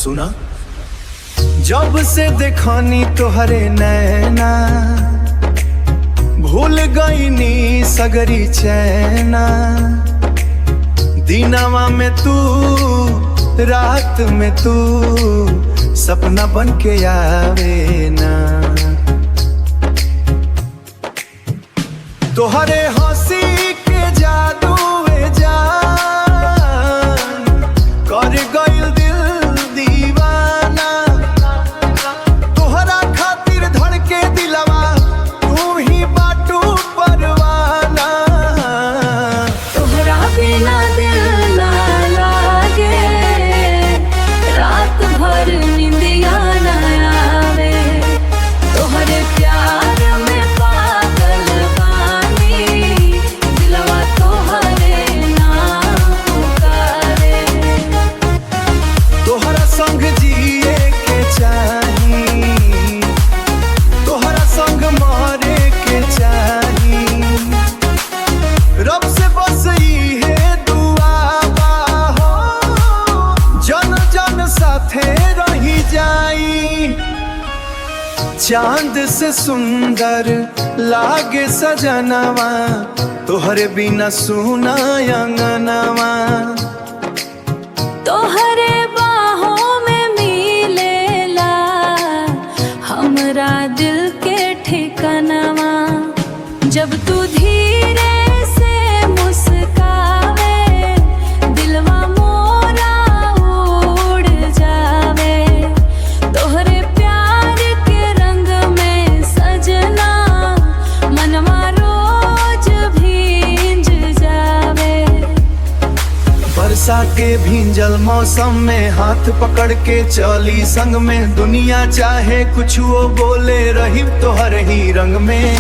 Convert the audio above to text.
सुना। जब से देखनी तोहरे नैना, भूल गईनी सगरी चैना। दिनवा में तू, रात में तू, सपना बन के आवे ना। तोहरे हंसी के जादू जान कर गइल दिल दीवाना। तोहरा खातिर धड़के दिलवा, तू ही बाटू परवाना। तोहरा बिना दिल ना लागे, रात भर निंदिया ना आवे। तोहरे प्यार में पागल बानी, दिलवा तोहरे नाम पुकारे। तोहरा संग जिए के चाही, तोहरा संग मरे के चाही। रब से बस इहे दुआ बा हो, जन जन साथे रही जाई। चांद से सुंदर लागे सजनवा, तोहरे बिना सुना अंगनवा। तोहरे बाहों में मिलेला हमरा दिल के ठिकानवा। जब तू धीरे से मुस्कावे, दिलवा मोरा उड़ जावे। तोहरे प्यार के रंग में सजना, मनवा रोज भींज जावे। बरसा के भींजल मौसम में हाथ पकड़ के चली संग में। दुनिया चाहे कुछ वो बोले, रही तोहर ही रंग में।